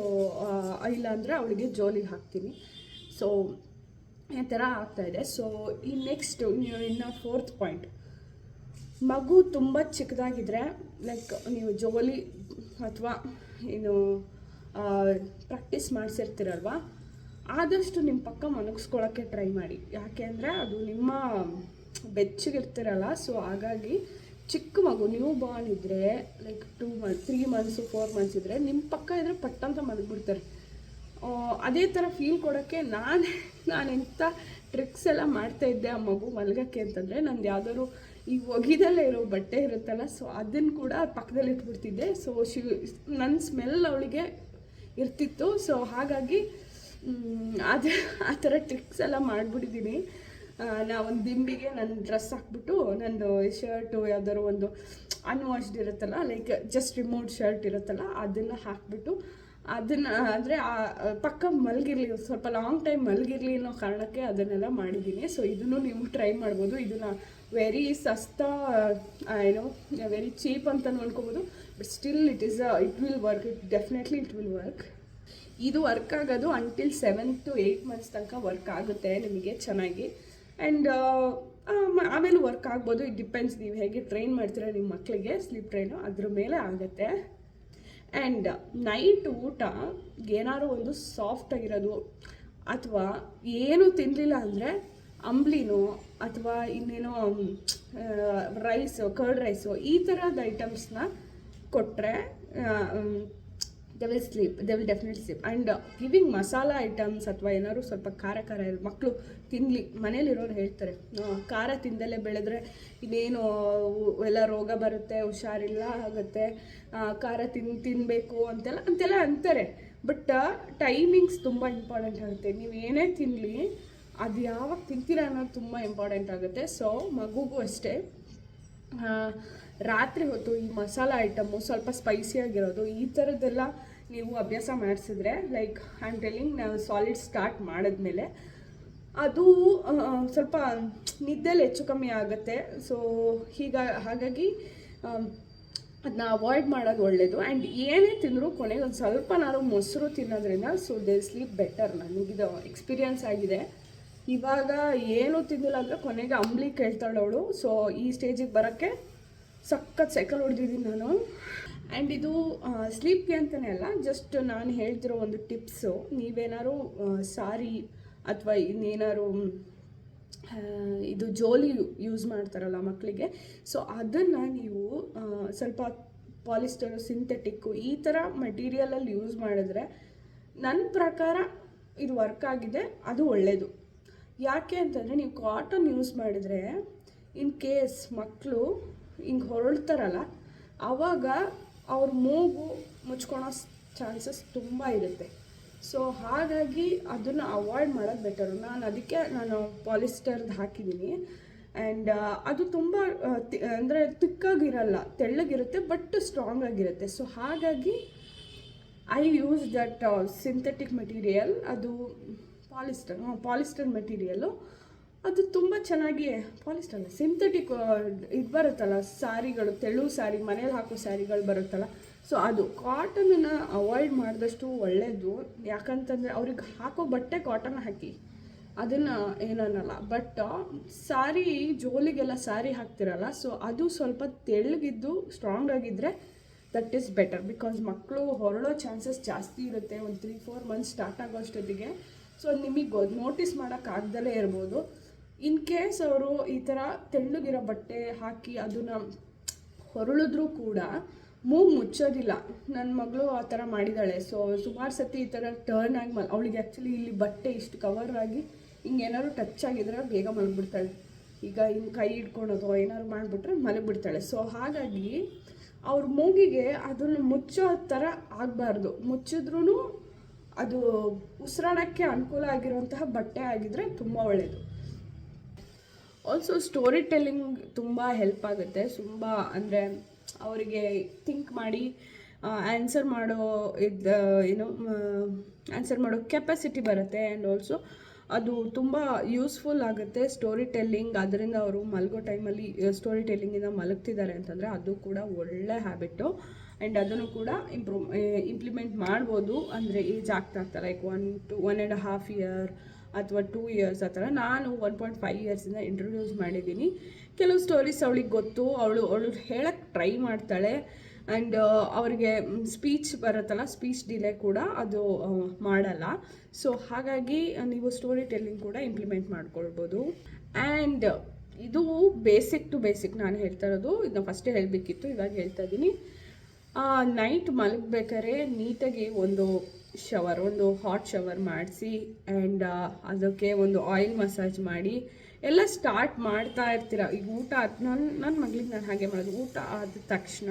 ಇಲ್ಲಾಂದರೆ ಅವಳಿಗೆ ಜೋಲಿಗೆ ಹಾಕ್ತೀನಿ. ಸೊ ಈ ಥರ ಆಗ್ತಾಯಿದೆ. ಸೊ ಈ ನೆಕ್ಸ್ಟ್ ಇನ್ನು 4th ಪಾಯಿಂಟ್, ಮಗು ತುಂಬ ಚಿಕ್ಕದಾಗಿದ್ದರೆ ಲೈಕ್ ನೀವು ಜೋಲಿ ಅಥವಾ ಏನು ಪ್ರಾಕ್ಟೀಸ್ ಮಾಡಿಸಿರ್ತೀರಲ್ವ, ಆದಷ್ಟು ನಿಮ್ಮ ಪಕ್ಕ ಮಲಗಿಸ್ಕೊಳ್ಳೋಕ್ಕೆ ಟ್ರೈ ಮಾಡಿ. ಯಾಕೆ ಅಂದರೆ ಅದು ನಿಮ್ಮ ಬೆಚ್ಚಗಿರ್ತಿರಲ್ಲ. ಸೊ ಹಾಗಾಗಿ ಚಿಕ್ಕ ಮಗು ನ್ಯೂ ಬಾರ್ನ್ ಇದ್ದರೆ ಲೈಕ್ 2 months 3 months 4 months ಇದ್ದರೆ ನಿಮ್ಮ ಪಕ್ಕ ಇದ್ದರೆ ಪಟ್ಟಂತ ಮಲಗಿಬಿಡ್ತಾರೆ. ಅದೇ ಥರ ಫೀಲ್ ಕೊಡೋಕ್ಕೆ ನಾನೆಂಥ ಟ್ರಿಕ್ಸ್ ಎಲ್ಲ ಮಾಡ್ತಾಯಿದ್ದೆ ಆ ಮಗು ಮಲಗೋಕ್ಕೆ ಅಂತಂದರೆ, ನಂದು ಯಾವುದಾದ್ರು ಈ ಒಗಿದಲ್ಲೇ ಇರೋ ಬಟ್ಟೆ ಇರುತ್ತಲ್ಲ, ಸೊ ಅದನ್ನು ಕೂಡ ಪಕ್ಕದಲ್ಲಿ ಇಟ್ಬಿಡ್ತಿದ್ದೆ. ಸೊ ನನ್ನ ಸ್ಮೆಲ್ ಅವಳಿಗೆ ಇರ್ತಿತ್ತು. ಸೊ ಹಾಗಾಗಿ ಅದು ಆ ಥರ ಟ್ರಿಕ್ಸ್ ಎಲ್ಲ ಮಾಡಿಬಿಟ್ಟಿದ್ದೀನಿ. ನಾ ಒಂದು ದಿಂಬಿಗೆ ನನ್ನ ಡ್ರೆಸ್ ಹಾಕ್ಬಿಟ್ಟು ನಂದು ಶರ್ಟು ಯಾವ್ದಾದ್ರು ಒಂದು ಅನ್ವಾಶ್ಡ್ ಇರುತ್ತಲ್ಲ, ಲೈಕ್ ಜಸ್ಟ್ ರಿಮೂವ್ಡ್ ಶರ್ಟ್ ಇರುತ್ತಲ್ಲ, ಅದನ್ನು ಹಾಕ್ಬಿಟ್ಟು ಅದನ್ನು ಅಂದರೆ ಪಕ್ಕ ಮಲಗಿರಲಿ, ಸ್ವಲ್ಪ ಲಾಂಗ್ ಟೈಮ್ ಮಲಗಿರಲಿ ಅನ್ನೋ ಕಾರಣಕ್ಕೆ ಅದನ್ನೆಲ್ಲ ಮಾಡಿದ್ದೀನಿ. ಸೊ ಇದನ್ನು ನೀವು ಟ್ರೈ ಮಾಡ್ಬೋದು. ಇದನ್ನು ವೆರಿ ಸಸ್ತಾ, ಏನೋ ವೆರಿ ಚೀಪ್ ಅಂತಲೂ ಅನ್ಕೋಬೋದು, but still it will work. Definitely it will work. ಇದು ವರ್ಕ್ ಆಗೋದು ಅಂಟಿಲ್ 7 to 8 months ತನಕ ವರ್ಕ್ ಆಗುತ್ತೆ ನಿಮಗೆ ಚೆನ್ನಾಗಿ. ಆ್ಯಂಡ್ ಆಮೇಲೆ ವರ್ಕ್ ಆಗ್ಬೋದು. ಇಟ್ ಡಿಪೆಂಡ್ಸ್ ನೀವು ಹೇಗೆ ಟ್ರೈನ್ ಮಾಡ್ತೀರಾ ನಿಮ್ಮ ಮಕ್ಕಳಿಗೆ. ಸ್ಲೀಪ್ ಟ್ರೈನು ಅದ್ರ ಮೇಲೆ ಆಗುತ್ತೆ. ಆ್ಯಂಡ್ ನೈಟ್ ಊಟ ಏನಾದ್ರು ಒಂದು ಸಾಫ್ಟಾಗಿರೋದು, ಅಥವಾ ಏನೂ ತಿನ್ನಲಿಲ್ಲ ಅಂದರೆ ಅಂಬ್ಲಿನೋ ಅಥವಾ ಇನ್ನೇನೋ ರೈಸು, ಕರ್ಡ್ ರೈಸು, ಈ ಥರದ ಐಟಮ್ಸ್ನ ಕೊಟ್ಟರೆ they will definitely sleep. And giving masala items ಅಥವಾ ಏನಾದ್ರು ಸ್ವಲ್ಪ ಖಾರ ಮಕ್ಕಳು ತಿನ್ನಲಿ. ಮನೇಲಿರೋರು ಹೇಳ್ತಾರೆ ಖಾರ ತಿಂದಲೇ ಬೆಳೆದ್ರೆ ಇನ್ನೇನು ಎಲ್ಲ ರೋಗ ಬರುತ್ತೆ, ಹುಷಾರಿಲ್ಲ ಆಗುತ್ತೆ, ಖಾರ ತಿನ್ನಬೇಕು ಅಂತೆಲ್ಲ ಅಂತಾರೆ. ಬಟ್ ಟೈಮಿಂಗ್ಸ್ ತುಂಬ ಇಂಪಾರ್ಟೆಂಟ್ ಆಗುತ್ತೆ. ನೀವು ಏನೇ ತಿನ್ನಲಿ ಅದು ಯಾವಾಗ ತಿಂತೀರಾ ಅನ್ನೋದು ತುಂಬ ಇಂಪಾರ್ಟೆಂಟ್ ಆಗುತ್ತೆ. ಸೊ ಮಗುಗೂ ಅಷ್ಟೇ ರಾತ್ರಿ ಹೊತ್ತು ಈ ಮಸಾಲ ಐಟಮು, ಸ್ವಲ್ಪ ಸ್ಪೈಸಿಯಾಗಿರೋದು, ಈ ಥರದ್ದೆಲ್ಲ ನೀವು ಅಭ್ಯಾಸ ಮಾಡಿಸಿದ್ರೆ, ಲೈಕ್ ಐ ಆಮ್ ಟೆಲ್ಲಿಂಗ್, ನಾವು ಸಾಲಿಡ್ ಸ್ಟಾರ್ಟ್ ಮಾಡಿದ್ಮೇಲೆ ಅದು ಸ್ವಲ್ಪ ನಿದ್ದೆಲಿ ಹೆಚ್ಚು ಕಮ್ಮಿ ಆಗುತ್ತೆ. ಸೊ ಹಾಗಾಗಿ ಅದನ್ನ ಅವಾಯ್ಡ್ ಮಾಡೋದು ಒಳ್ಳೆಯದು. ಆ್ಯಂಡ್ ಏನೇ ತಿಂದರೂ ಕೊನೆಗೆ ಒಂದು ಸ್ವಲ್ಪನಾದ್ರು ಮೊಸರು ತಿನ್ನೋದ್ರಿಂದ ಸೊ ದೇ ಸ್ಲೀಪ್ ಬೆಟರ್. ನನಗಿದು ಎಕ್ಸ್ಪೀರಿಯನ್ಸ್ ಆಗಿದೆ. ಇವಾಗ ಏನೂ ತಿಂದಿಲ್ಲ ಅಂದರೆ ಕೊನೆಗೆ ಅಂಬ್ಲಿ ಕೇಳ್ತಾಳೆ ಅವಳು. ಸೊ ಈ ಸ್ಟೇಜಿಗೆ ಬರೋಕ್ಕೆ ಸಖತ್ ಸೈಕಲ್ ಹೊಡೆದಿದ್ದೀನಿ ನಾನು. ಆ್ಯಂಡ್ ಇದು ಸ್ಲೀಪ್ಗೆ ಅಂತಲೇ ಅಲ್ಲ, ಜಸ್ಟ್ ನಾನು ಹೇಳ್ತಿರೋ ಒಂದು ಟಿಪ್ಸು. ನೀವೇನಾದ್ರು ಸಾರಿ ಅಥವಾ ಇನ್ನೇನಾದ್ರು ಇದು ಜೋಲಿ ಯೂಸ್ ಮಾಡ್ತಾರಲ್ಲ ಮಕ್ಕಳಿಗೆ, ಸೊ ಅದನ್ನು ನೀವು ಸ್ವಲ್ಪ ಪಾಲಿಸ್ಟರು, ಸಿಂಥೆಟಿಕ್ಕು, ಈ ಥರ ಮೆಟೀರಿಯಲಲ್ಲಿ ಯೂಸ್ ಮಾಡಿದ್ರೆ ನನ್ನ ಪ್ರಕಾರ ಇದು ವರ್ಕ್ ಆಗಿದೆ. ಅದು ಒಳ್ಳೆಯದು. ಯಾಕೆ ಅಂತಂದರೆ ನೀವು ಕಾಟನ್ ಯೂಸ್ ಮಾಡಿದರೆ ಇನ್ ಕೇಸ್ ಮಕ್ಕಳು ಹಿಂಗೆ ಹೊರಳ್ತಾರಲ್ಲ, ಆವಾಗ ಅವ್ರ ಮೂಗು ಮುಚ್ಕೊಳೋ ಚಾನ್ಸಸ್ ತುಂಬ ಇರುತ್ತೆ. ಸೊ ಹಾಗಾಗಿ ಅದನ್ನು ಅವಾಯ್ಡ್ ಮಾಡೋದು ಬೆಟರು. ನಾನು ಪಾಲಿಸ್ಟರ್ದು ಹಾಕಿದ್ದೀನಿ. ಆ್ಯಂಡ್ ಅದು ತುಂಬ ಅಂದರೆ ತಿಕ್ಕಾಗಿರಲ್ಲ, ತೆಳ್ಳಗಿರುತ್ತೆ, ಬಟ್ ಸ್ಟ್ರಾಂಗ್ ಆಗಿರುತ್ತೆ. ಸೊ ಹಾಗಾಗಿ I use that synthetic material. ಅದು ಪಾಲಿಸ್ಟರ್ ಮೆಟೀರಿಯಲ್ಲು. ಅದು ತುಂಬ ಚೆನ್ನಾಗಿ, ಪಾಲಿಸ್ಟರ್ ಸಿಂಥೆಟಿಕ್ ಇದು ಬರುತ್ತಲ್ಲ ಸ್ಯಾರಿಗಳು, ತೆಳು ಸ್ಯಾರಿ, ಮನೇಲಿ ಹಾಕೋ ಸ್ಯಾರಿಗಳು ಬರುತ್ತಲ್ಲ, ಸೊ ಅದು ಕಾಟನನ್ನು ಅವಾಯ್ಡ್ ಮಾಡಿದಷ್ಟು ಒಳ್ಳೆಯದು. ಯಾಕಂತಂದರೆ ಅವ್ರಿಗೆ ಹಾಕೋ ಬಟ್ಟೆ ಕಾಟನ್ ಹಾಕಿ, ಅದನ್ನು ಏನನ್ನಲ್ಲ. ಬಟ್ ಸ್ಯಾರಿ, ಜೋಲಿಗೆಲ್ಲ ಸ್ಯಾರಿ ಹಾಕ್ತಿರಲ್ಲ, ಸೊ ಅದು ಸ್ವಲ್ಪ ತೆಳ್ಳಗಿದ್ದು ಸ್ಟ್ರಾಂಗ್ ಆಗಿದ್ದರೆ ದಟ್ ಈಸ್ ಬೆಟರ್. ಬಿಕಾಸ್ ಮಕ್ಕಳು ಹೊರಳೋ ಚಾನ್ಸಸ್ ಜಾಸ್ತಿ ಇರುತ್ತೆ ಒಂದು 3-4 months ಸ್ಟಾರ್ಟ್ ಆಗೋ ಅಷ್ಟೊತ್ತಿಗೆ. ಸೊ ನಿಮಗೆ ನೋಟಿಸ್ ಮಾಡೋಕ್ಕಾಗ್ದಲೇ ಇರ್ಬೋದು. ಇನ್ ಕೇಸ್ ಅವರು ಈ ಥರ ತೆಳ್ಳಗಿರೋ ಬಟ್ಟೆ ಹಾಕಿ ಅದನ್ನು ಹೊರಳಿದ್ರೂ ಕೂಡ ಮೂಗು ಮುಚ್ಚೋದಿಲ್ಲ. ನನ್ನ ಮಗಳು ಆ ಥರ ಮಾಡಿದ್ದಾಳೆ. ಸೊ ಸುಮಾರು ಸತಿ ಈ ಥರ ಟರ್ನ್ ಆಗಿ ಅವಳಿಗೆ ಆ್ಯಕ್ಚುಲಿ ಇಲ್ಲಿ ಬಟ್ಟೆ ಇಷ್ಟು ಕವರ್ ಆಗಿ ಹಿಂಗೇನಾದ್ರು ಟಚ್ ಆಗಿದ್ರೆ ಬೇಗ ಮಲಗಿಬಿಡ್ತಾಳೆ. ಈಗ ಹಿಂಗೆ ಕೈ ಹಿಡ್ಕೊಳೋದು ಏನಾದ್ರು ಮಾಡಿಬಿಟ್ರೆ ಮಲಗಿಬಿಡ್ತಾಳೆ. ಸೊ ಹಾಗಾಗಿ ಅವ್ರ ಮೂಗಿಗೆ ಅದನ್ನು ಮುಚ್ಚೋ ಥರ ಆಗಬಾರ್ದು. ಮುಚ್ಚಿದ್ರೂ ಅದು ಉಸಿರಾಡೋಕ್ಕೆ ಅನುಕೂಲ ಆಗಿರುವಂತಹ ಬಟ್ಟೆ ಆಗಿದ್ದರೆ ತುಂಬ ಒಳ್ಳೆಯದು. ಆಲ್ಸೋ ಸ್ಟೋರಿ ಟೆಲ್ಲಿಂಗ್ ತುಂಬ ಹೆಲ್ಪ್ ಆಗುತ್ತೆ. ತುಂಬ ಅಂದರೆ ಅವರಿಗೆ ಥಿಂಕ್ ಮಾಡಿ ಆನ್ಸರ್ ಮಾಡೋ ಆನ್ಸರ್ ಮಾಡೋ ಕೆಪಾಸಿಟಿ ಬರುತ್ತೆ. ಆ್ಯಂಡ್ ಆಲ್ಸೋ ಅದು ತುಂಬ ಯೂಸ್ಫುಲ್ ಆಗುತ್ತೆ ಸ್ಟೋರಿ ಟೆಲ್ಲಿಂಗ್. ಅದರಿಂದ ಅವರು ಮಲಗೋ ಟೈಮಲ್ಲಿ ಸ್ಟೋರಿ ಟೆಲ್ಲಿಂಗಿಂದ ಮಲಗ್ತಿದ್ದಾರೆ ಅಂತಂದರೆ ಅದು ಕೂಡ ಒಳ್ಳೆ ಹ್ಯಾಬಿಟ್ಟು. ಆ್ಯಂಡ್ ಅದನ್ನು ಕೂಡ ಇಂಪ್ಲಿಮೆಂಟ್ ಮಾಡ್ಬೋದು. ಅಂದರೆ ಏಜ್ ಆಗ್ತಾ ಲೈಕ್ 1 to 1.5 year ಅಥವಾ 2 years ಆ ಥರ. ನಾನು 1.5 yearsಯಿಂದ ಇಂಟ್ರೊಡ್ಯೂಸ್ ಮಾಡಿದ್ದೀನಿ. ಕೆಲವು ಸ್ಟೋರೀಸ್ ಅವಳಿಗೆ ಗೊತ್ತು, ಅವಳು ಹೇಳಕ್ಕೆ ಟ್ರೈ ಮಾಡ್ತಾಳೆ. ಆ್ಯಂಡ್ ಅವರಿಗೆ ಸ್ಪೀಚ್ ಬರುತ್ತಲ್ಲ, ಸ್ಪೀಚ್ ಡಿಲೇ ಕೂಡ ಅದು ಮಾಡಲ್ಲ. ಸೊ ಹಾಗಾಗಿ ನೀವು ಸ್ಟೋರಿ ಟೆಲ್ಲಿಂಗ್ ಕೂಡ ಇಂಪ್ಲಿಮೆಂಟ್ ಮಾಡ್ಕೊಳ್ಬೋದು. ಆ್ಯಂಡ್ ಇದು ಬೇಸಿಕ್ ಟು ಬೇಸಿಕ್ ನಾನು ಹೇಳ್ತಾ ಇರೋದು. ಇದನ್ನ ಫಸ್ಟೇ ಹೇಳಬೇಕಿತ್ತು, ಇವಾಗ ಹೇಳ್ತಾ ಇದ್ದೀನಿ. ನೈಟ್ ಮಲಗಬೇಕಾದ್ರೆ ನೀಟಾಗಿ ಒಂದು ಹಾಟ್ ಶವರ್ ಮಾಡಿಸಿ ಆ್ಯಂಡ್ ಅದಕ್ಕೆ ಒಂದು ಆಯಿಲ್ ಮಸಾಜ್ ಮಾಡಿ ಎಲ್ಲ ಸ್ಟಾರ್ಟ್ ಮಾಡ್ತಾ ಇರ್ತೀರ. ಈಗ ಊಟ ನನ್ನ ಮಗಳಿಗೆ ನಾನು ಹಾಗೆ ಮಾಡೋದು. ಊಟ ಆದ ತಕ್ಷಣ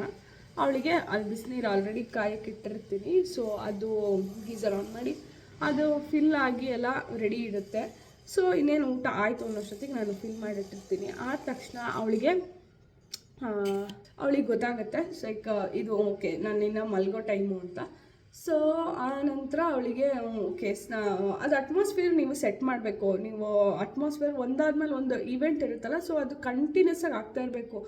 ಅವಳಿಗೆ ಅದು ಬಿಸಿನೀರು ಆಲ್ರೆಡಿ ಕಾಯಕ್ಕೆ ಇಟ್ಟಿರ್ತೀನಿ. ಸೊ ಅದು ಗೀಸರ್ ಆನ್ ಮಾಡಿ ಅದು ಫಿಲ್ ಆಗಿ ಎಲ್ಲ ರೆಡಿ ಇರುತ್ತೆ. ಸೊ ಇನ್ನೇನು ಊಟ ಆಯಿತು ಅನ್ನೋಷ್ಟೊತ್ತಿಗೆ ನಾನು ಫಿಲ್ ಮಾಡಿಟ್ಟಿರ್ತೀನಿ. ಆದ ತಕ್ಷಣ ಅವಳಿಗೆ ಗೊತ್ತಾಗುತ್ತೆ ಲೈಕ್ ಇದು ಓಕೆ ನಾನಿನ್ನು ಮಲಗೋ ಟೈಮು ಅಂತ. ಸೊ ಆ ನಂತರ ಅವಳಿಗೆ ಓಕೆ ಅದು ಅಟ್ಮಾಸ್ಫಿಯರ್ ನೀವು ಸೆಟ್ ಮಾಡಬೇಕು. ನೀವು ಅಟ್ಮಾಸ್ಫಿಯರ್ ಒಂದಾದ್ಮೇಲೆ ಒಂದು ಈವೆಂಟ್ ಇರುತ್ತಲ್ಲ, ಸೊ ಅದು ಕಂಟಿನ್ಯೂಸ್ ಆಗಿ ಆಗ್ತಾ ಇರಬೇಕು.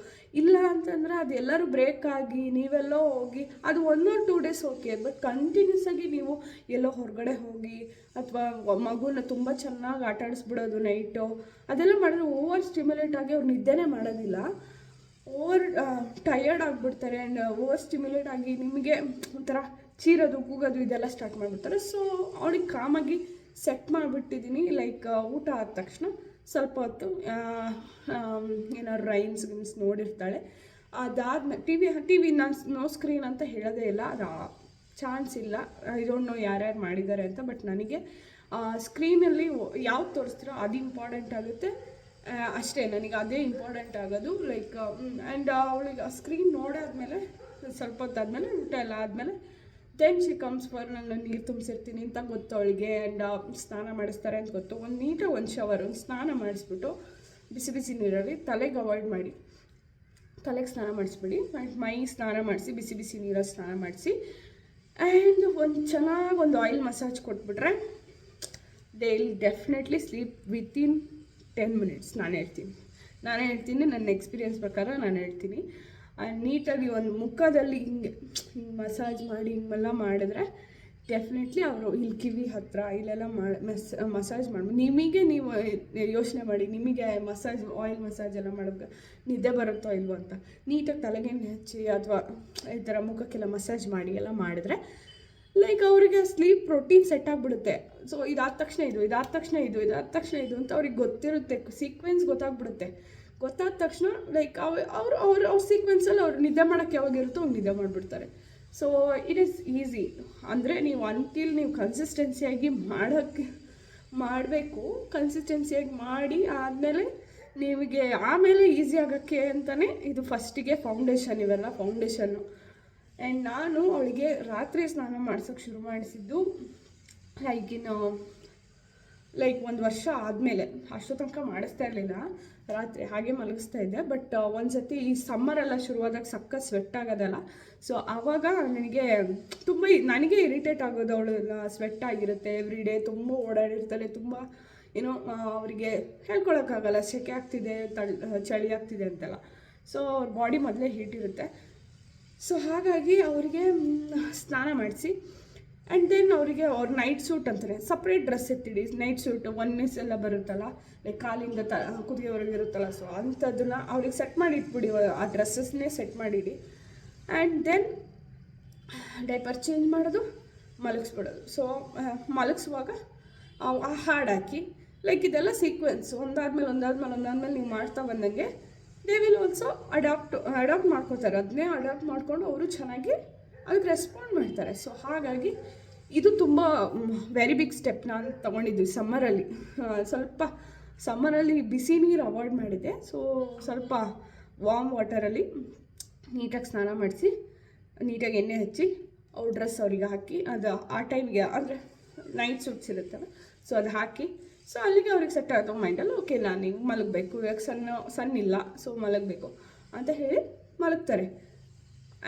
ಇಲ್ಲ ಅಂತಂದರೆ ಅದು ಎಲ್ಲರೂ ಬ್ರೇಕ್ ಆಗಿ ನೀವೆಲ್ಲೋ ಹೋಗಿ ಅದು 1 or 2 days okay, but continuous ಆಗಿ ನೀವು ಎಲ್ಲೋ ಹೊರಗಡೆ ಹೋಗಿ ಅಥವಾ ಮಗುನ ತುಂಬ ಚೆನ್ನಾಗಿ ಆಟ ಆಡಿಸ್ಬಿಡೋದು ನೈಟು, ಅದೆಲ್ಲ ಮಾಡಿದ್ರೆ ಓವರ್ ಸ್ಟಿಮ್ಯುಲೇಟ್ ಆಗಿ ಅವ್ರು ನಿದ್ದೆನೇ ಮಾಡೋದಿಲ್ಲ, ಓವರ್ ಟಯರ್ಡ್ ಆಗಿಬಿಡ್ತಾರೆ. ಆ್ಯಂಡ್ ಓವರ್ ಸ್ಟಿಮ್ಯುಲೇಟ್ ಆಗಿ ನಿಮಗೆ ಒಂಥರ ಚೀರೋದು ಕೂಗೋದು ಇದೆಲ್ಲ ಸ್ಟಾರ್ಟ್ ಮಾಡಿಬಿಡ್ತಾರೆ. ಸೊ ಅವಳಿಗೆ ಕಾಮಾಗಿ ಸೆಟ್ ಮಾಡಿಬಿಟ್ಟಿದ್ದೀನಿ. ಲೈಕ್ ಊಟ ಆದ ತಕ್ಷಣ ಸ್ವಲ್ಪ ಹೊತ್ತು ಏನಾದ್ರು ರೈಮ್ಸ್ ನೋಡಿರ್ತಾಳೆ. ಅದಾದ್ಮೇಲೆ ಟಿ ವಿ ನಾನು ನೋ ಸ್ಕ್ರೀನ್ ಅಂತ ಹೇಳೋದೇ ಇಲ್ಲ, ಅದು ಚಾನ್ಸ್ ಇಲ್ಲ. ಐ ಡೋಂಟ್ ನೋ ಯಾರ್ಯಾರು ಮಾಡಿದ್ದಾರೆ ಅಂತ, ಬಟ್ ನನಗೆ ಸ್ಕ್ರೀನಲ್ಲಿ ಯಾವ್ದು ತೋರಿಸ್ತೀರೋ ಅದು ಇಂಪಾರ್ಟೆಂಟ್ ಆಗುತ್ತೆ ಅಷ್ಟೇ. ನನಗೆ ಅದೇ ಇಂಪಾರ್ಟೆಂಟ್ ಆಗೋದು. ಲೈಕ್ ಆ್ಯಂಡ್ ಅವಳಿಗೆ ಆ ಸ್ಕ್ರೀನ್ ನೋಡಾದ್ಮೇಲೆ ಸ್ವಲ್ಪ ಹೊತ್ತಾದ್ಮೇಲೆ ಊಟ ಎಲ್ಲ ಆದಮೇಲೆ ದೆನ್ ಶಿ ಕಮ್ಸ್ ಫಾರ್ ನಾನು ನೀರು ತುಂಬಿಸಿರ್ತೀನಿ ಅಂತ ಗೊತ್ತು ಅವಳಿಗೆ. ಆ್ಯಂಡ್ ಸ್ನಾನ ಮಾಡಿಸ್ತಾರೆ ಅಂತ ಗೊತ್ತು. ನೀಟಾಗಿ ಒಂದು ಶವರ್ ಒಂದು ಸ್ನಾನ ಮಾಡಿಸ್ಬಿಟ್ಟು ಬಿಸಿ ನೀರಲ್ಲಿ ತಲೆಗೆ ಅವಾಯ್ಡ್ ಮಾಡಿ, ತಲೆಗೆ ಸ್ನಾನ ಮಾಡಿಸ್ಬಿಡಿ. ಆ್ಯಂಡ್ ಮೈ ಸ್ನಾನ ಮಾಡಿಸಿ ಬಿಸಿ ನೀರಲ್ಲಿ ಸ್ನಾನ ಮಾಡಿಸಿ ಆ್ಯಂಡ್ ಚೆನ್ನಾಗಿ ಒಂದು ಆಯಿಲ್ ಮಸಾಜ್ ಕೊಟ್ಬಿಟ್ರೆ they will definitely sleep within 10 minutes. ನಾನು ಹೇಳ್ತೀನಿ ನನ್ನ ಎಕ್ಸ್ಪೀರಿಯನ್ಸ್ ಪ್ರಕಾರ ನಾನು ಹೇಳ್ತೀನಿ. ನೀಟಾಗಿ ಒಂದು ಮುಖದಲ್ಲಿ ಹಿಂಗೆ ಮಸಾಜ್ ಮಾಡಿ ಹಿಂಗೆಲ್ಲ ಮಾಡಿದ್ರೆ ಡೆಫಿನೆಟ್ಲಿ ಅವರು ಇಲ್ಲಿ ಕಿವಿ ಹತ್ತಿರ ಇಲ್ಲೆಲ್ಲ ಮಸಾಜ್ ಮಾಡ್ಬೋದು. ನೀವು ಯೋಚನೆ ಮಾಡಿ, ನಿಮಗೆ ಆಯಿಲ್ ಮಸಾಜ್ ಎಲ್ಲ ಮಾಡೋಕ್ಕೆ ನಿದ್ದೆ ಬರುತ್ತೋ ಇಲ್ವೋ ಅಂತ. ನೀಟಾಗಿ ತಲೆಗೆಣ್ಣೆ ಹಚ್ಚಿ ಅಥವಾ ಈ ಥರ ಮುಖಕ್ಕೆಲ್ಲ ಮಸಾಜ್ ಮಾಡಿ ಎಲ್ಲ ಮಾಡಿದ್ರೆ ಲೈಕ್ ಅವರಿಗೆ ಸ್ಲೀಪ್ ರೊಟೀನ್ ಸೆಟ್ ಆಗಿಬಿಡುತ್ತೆ. ಸೊ ಇದಾದ ತಕ್ಷಣ ಇದು ಅಂತ ಅವ್ರಿಗೆ ಗೊತ್ತಿರುತ್ತೆ, ಸೀಕ್ವೆನ್ಸ್ ಗೊತ್ತಾದ ತಕ್ಷಣ ಲೈಕ್ ಅವ್ರ ಸೀಕ್ವೆನ್ಸಲ್ಲಿ ಅವ್ರು ನಿದ್ದೆ ಮಾಡೋಕ್ಕೆ ಯಾವಾಗ ಇರುತ್ತೋ ಅವ್ರು ನಿದ್ದೆ ಮಾಡಿಬಿಡ್ತಾರೆ. So it is easy. ಅಂದರೆ ನೀವು ನೀವು ಕನ್ಸಿಸ್ಟೆನ್ಸಿಯಾಗಿ ಮಾಡಬೇಕು. ಕನ್ಸಿಸ್ಟೆನ್ಸಿಯಾಗಿ ಮಾಡಿ ಆದಮೇಲೆ ನಿಮಗೆ ಆಮೇಲೆ ಈಸಿ ಆಗೋಕ್ಕೆ ಅಂತಲೇ ಇದು ಫಸ್ಟಿಗೆ ಇವೆಲ್ಲ ಫೌಂಡೇಶನ್ನು. ಆ್ಯಂಡ್ ನಾನು ಅವಳಿಗೆ ರಾತ್ರಿ ಸ್ನಾನ ಮಾಡ್ಸೋಕ್ಕೆ ಶುರು ಮಾಡಿಸಿದ್ದು ಲೈಕ್ 1 ವರ್ಷ ಆದಮೇಲೆ. ಅಷ್ಟೋ ತನಕ ಮಾಡಿಸ್ತಾ ಇರಲಿಲ್ಲ, ರಾತ್ರಿ ಹಾಗೆ ಮಲಗಿಸ್ತಾ ಇದ್ದೆ. ಬಟ್ ಒಂದು ಸತಿ ಈ ಸಮ್ಮರೆಲ್ಲ ಶುರುವಾದಾಗ ಸಕ್ಕ ಸ್ವೆಟ್ ಆಗೋದಲ್ಲ, ಸೊ ಆವಾಗ ನನಗೆ ಇರಿಟೇಟ್ ಆಗೋದು. ಅವಳೆಲ್ಲ ಸ್ವೆಟ್ ಆಗಿರುತ್ತೆ ಎವ್ರಿ ಡೇ, ತುಂಬ ಓಡಾಡಿರ್ತಾಳೆ, ತುಂಬ ಅವರಿಗೆ ಹೇಳ್ಕೊಳಕ್ಕಾಗಲ್ಲ ಸೆಕೆ ಆಗ್ತಿದೆ ಚಳಿ ಆಗ್ತಿದೆ ಅಂತೆಲ್ಲ. ಸೊ ಅವ್ರ ಬಾಡಿ ಮೊದಲೇ ಹೀಟ್ ಇರುತ್ತೆ. ಸೊ ಹಾಗಾಗಿ ಅವರಿಗೆ ಸ್ನಾನ ಮಾಡಿಸಿ ಆ್ಯಂಡ್ ದೆನ್ ಅವರಿಗೆ ಅವ್ರ ನೈಟ್ ಸೂಟ್ ಅಂತಾರೆ, ಸಪ್ರೇಟ್ ಡ್ರೆಸ್ ಎತ್ತಿಡಿ. ನೈಟ್ ಸೂಟು 1 piece ಎಲ್ಲ ಬರುತ್ತಲ್ಲ, ಲೈಕ್ ಕಾಲಿಂದ ಕುದಿಯೋವರೆಗೆ ಇರುತ್ತಲ್ಲ, ಸೊ ಅಂಥದ್ದನ್ನ ಅವ್ರಿಗೆ ಸೆಟ್ ಮಾಡಿ ಇಟ್ಬಿಡಿ. ಆ ಡ್ರೆಸ್ಸಸ್ನೇ ಸೆಟ್ ಮಾಡಿಡಿ. ಆ್ಯಂಡ್ ದೆನ್ ಡೈಪರ್ ಚೇಂಜ್ ಮಾಡೋದು, ಮಲಗಿಸ್ಬಿಡೋದು. ಸೊ ಮಲಗಿಸುವಾಗ ಆ ಹಾಡು ಹಾಕಿ ಲೈಕ್ ಇದೆಲ್ಲ ಸೀಕ್ವೆನ್ಸ್ ಒಂದಾದ್ಮೇಲೆ ನೀವು ಮಾಡ್ತಾ ಬಂದಂಗೆ ದೇ ವಿಲ್ ಆಲ್ಸೋ ಅಡಾಪ್ಟ್ ಮಾಡ್ಕೋತಾರೆ. ಅದನ್ನೇ ಅಡಾಪ್ಟ್ ಮಾಡಿಕೊಂಡು ಅವರು ಚೆನ್ನಾಗಿ ಅದಕ್ಕೆ ರೆಸ್ಪಾಂಡ್ ಮಾಡ್ತಾರೆ. ಸೊ ಹಾಗಾಗಿ ಇದು ತುಂಬ ವೆರಿ ಬಿಗ್ ಸ್ಟೆಪ್ ನಾನು ತೊಗೊಂಡಿದ್ವಿ ಸಮ್ಮರಲ್ಲಿ. ಸಮ್ಮರಲ್ಲಿ ಬಿಸಿ ನೀರು ಅವಾಯ್ಡ್ ಮಾಡಿದ್ದೆ. ಸೊ ಸ್ವಲ್ಪ ವಾರ್ಮ್ ವಾಟರಲ್ಲಿ ನೀಟಾಗಿ ಸ್ನಾನ ಮಾಡಿಸಿ, ನೀಟಾಗಿ ಎಣ್ಣೆ ಹಚ್ಚಿ ಅವ್ರ ಡ್ರೆಸ್ ಅವರಿಗೆ ಹಾಕಿ, ಅದು ಆ ಟೈಮ್ಗೆ ಅಂದರೆ ನೈಟ್ ಸೂಟ್ಸ್ ಇರುತ್ತಲ್ಲ, ಸೊ ಅದು ಹಾಕಿ, ಸೊ ಅಲ್ಲಿಗೆ ಅವ್ರಿಗೆ ಸೆಟ್ ಆಗುತ್ತೆ ಮೈಂಡಲ್ಲಿ. ಓಕೆ ನಾನು ಈಗ ಮಲಗಬೇಕು, ಇವಾಗ ಸಣ್ಣ ಇಲ್ಲ, ಸೊ ಮಲಗಬೇಕು ಅಂತ ಹೇಳಿ ಮಲಗ್ತಾರೆ.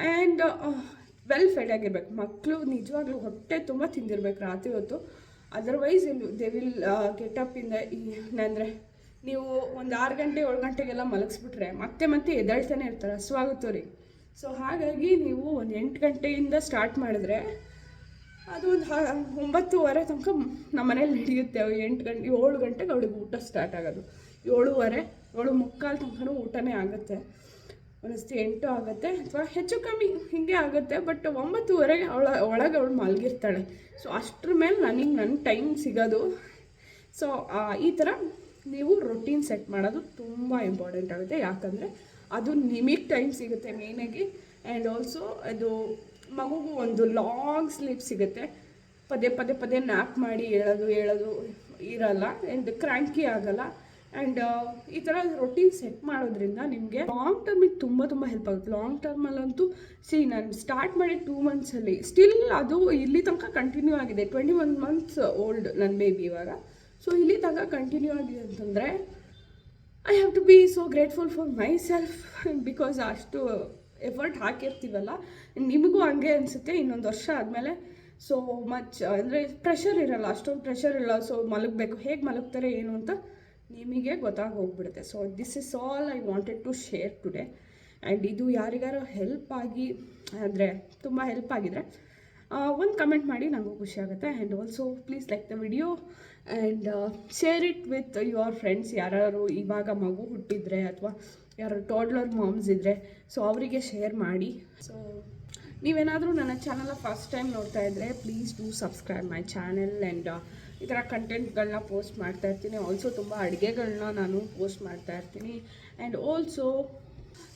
ಆ್ಯಂಡ್ ವೆಲ್ ಫೆಡ್ ಆಗಿರ್ಬೇಕು ಮಕ್ಕಳು. ನಿಜವಾಗ್ಲೂ ಹೊಟ್ಟೆ ತುಂಬ ತಿಂದಿರ್ಬೇಕು ರಾತ್ರಿ ಹೊತ್ತು. Otherwise they will get up ಅಂದರೆ ನೀವು ಒಂದು 6 ಗಂಟೆ 7 ಗಂಟೆಗೆಲ್ಲ ಮಲಗಿಸ್ಬಿಟ್ರೆ ಮತ್ತೆ ಎದ್ದೇಳ್ತಾನೆ ಇರ್ತಾರೆ, ಹಸುವಾಗುತ್ತೋ ರೀ. ಸೊ ಹಾಗಾಗಿ ನೀವು ಒಂದು 8 ಗಂಟೆಯಿಂದ ಸ್ಟಾರ್ಟ್ ಮಾಡಿದ್ರೆ ಅದು ಒಂದು 9:30 ತನಕ ನಮ್ಮ ಮನೇಲಿ ನಡೆಯುತ್ತೆ. 7 ಗಂಟೆಗೆ ಅವಳಿಗೆ ಊಟ ಸ್ಟಾರ್ಟ್ ಆಗೋದು. 7:30 ತನಕ ಊಟನೇ ಆಗುತ್ತೆ. ಒಂದಷ್ಟು 8 ಆಗುತ್ತೆ ಅಥವಾ ಹೆಚ್ಚು ಕಮ್ಮಿ ಹೀಗೆ ಆಗುತ್ತೆ. ಬಟ್ 9:30 ಒಳಗೆ ಅವಳು ಮಲಗಿರ್ತಾಳೆ. ಸೊ ಅಷ್ಟ್ರ ಮೇಲೆ ನನ್ನ ಟೈಮ್ ಸಿಗೋದು. ಸೊ ಈ ಥರ ನೀವು ರೊಟೀನ್ ಸೆಟ್ ಮಾಡೋದು ತುಂಬ ಇಂಪಾರ್ಟೆಂಟ್ ಆಗುತ್ತೆ. ಯಾಕಂದರೆ ಅದು ನಿಮಗೆ ಟೈಮ್ ಸಿಗುತ್ತೆ ಮೇಯ್ನಾಗಿ. ಆ್ಯಂಡ್ ಆಲ್ಸೋ ಅದು ಮಗುಗೂ ಒಂದು ಲಾಂಗ್ ಸ್ಲೀಪ್ ಸಿಗುತ್ತೆ. ಪದೇ ಪದೇ ಪದೇ ನ್ಯಾಪ್ ಮಾಡಿ ಹೇಳೋದು ಇರಲ್ಲ, ಆ್ಯಂಡ್ ಕ್ರ್ಯಾಂಕಿ ಆಗಲ್ಲ. ಆ್ಯಂಡ್ ಈ ಥರ ರೊಟೀನ್ ಸೆಟ್ ಮಾಡೋದ್ರಿಂದ ನಿಮಗೆ ಲಾಂಗ್ ಟರ್ಮಿಗೆ ತುಂಬ ಹೆಲ್ಪ್ ಆಗುತ್ತೆ. ಲಾಂಗ್ ಟರ್ಮಲ್ಲಂತೂ ನಾನು ಸ್ಟಾರ್ಟ್ ಮಾಡಿ 2 ಮಂತ್ಸಲ್ಲಿ ಸ್ಟಿಲ್ ಅದು ಇಲ್ಲಿ ತನಕ ಕಂಟಿನ್ಯೂ ಆಗಿದೆ. 21 ಮಂತ್ಸ್ ಓಲ್ಡ್ ನನ್ನ ಬೇಬಿ ಇವಾಗ. ಸೊ ಇಲ್ಲಿ ತನಕ ಕಂಟಿನ್ಯೂ ಆಗಿದೆ ಅಂತಂದರೆ I have to be so grateful for myself, because ಅಷ್ಟು ಎಫರ್ಟ್ ಹಾಕಿರ್ತೀವಲ್ಲ. ನಿಮಗೂ ಹಂಗೆ ಅನಿಸುತ್ತೆ ಇನ್ನೊಂದು ವರ್ಷ ಆದಮೇಲೆ ಸೊ ಮಚ್ ಅಂದರೆ ಪ್ರೆಷರ್ ಇರಲ್ಲ, ಅಷ್ಟೊಂದು ಪ್ರೆಷರ್ ಇರಲ್ಲ. ಸೊ ಮಲಗಬೇಕು, ಹೇಗೆ ಮಲಗ್ತಾರೆ ಏನು ಅಂತ ನಿಮಗೆ ಗೊತ್ತಾಗಿ ಹೋಗ್ಬಿಡುತ್ತೆ. So this is all I wanted to share today. And ಇದು ಯಾರಿಗಾರು ಹೆಲ್ಪ್ ಆಗಿ ಅಂದರೆ ತುಂಬ ಹೆಲ್ಪ್ ಆಗಿದರೆ ಒಂದು ಕಮೆಂಟ್ ಮಾಡಿ, ನನಗೂ ಖುಷಿ ಆಗುತ್ತೆ. And also please like the video and share it with your friends. ಯಾರು ಇವಾಗ ಮಗು ಹುಟ್ಟಿದರೆ ಅಥವಾ ಯಾರು ಟೋಡ್ಲರ್ ಮಾಮ್ಸ್ ಇದ್ದರೆ ಸೊ ಅವರಿಗೆ ಶೇರ್ ಮಾಡಿ. ಸೊ ನೀವೇನಾದರೂ ನನ್ನ ಚಾನಲ್ನ ಫಸ್ಟ್ ಟೈಮ್ ನೋಡ್ತಾ ಇದ್ದರೆ please do subscribe my channel. And ಈ ಥರ ಕಂಟೆಂಟ್ಗಳನ್ನ ಪೋಸ್ಟ್ ಮಾಡ್ತಾಯಿರ್ತೀನಿ. ಆಲ್ಸೋ ತುಂಬ ಅಡುಗೆಗಳನ್ನ ನಾನು ಪೋಸ್ಟ್ ಮಾಡ್ತಾಯಿರ್ತೀನಿ. ಆ್ಯಂಡ್ ಆಲ್ಸೋ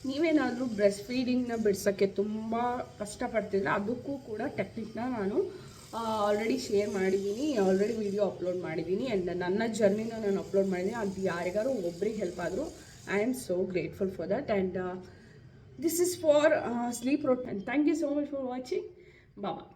ನೀವೇನಾದರೂ ಬ್ರೆಸ್ಟ್ ಫೀಡಿಂಗ್ನ ಬಿಡ್ಸೋಕ್ಕೆ ತುಂಬ ಕಷ್ಟಪಡ್ತಿದ್ರೆ ಅದಕ್ಕೂ ಕೂಡ ಟೆಕ್ನಿಕ್ನ ನಾನು ಆಲ್ರೆಡಿ ಶೇರ್ ಮಾಡಿದ್ದೀನಿ, ಆಲ್ರೆಡಿ ವಿಡಿಯೋ ಅಪ್ಲೋಡ್ ಮಾಡಿದ್ದೀನಿ. ಆ್ಯಂಡ್ ನನ್ನ ಜರ್ನಿನ ನಾನು ಅಪ್ಲೋಡ್ ಮಾಡಿದ್ದೀನಿ. ಅದು ಯಾರಿಗಾರು ಒಬ್ರಿಗೆ ಹೆಲ್ಪ್ ಆದರೂ I am so grateful for that. And this is for sleep routine. Thank you so much for watching. Bye bye.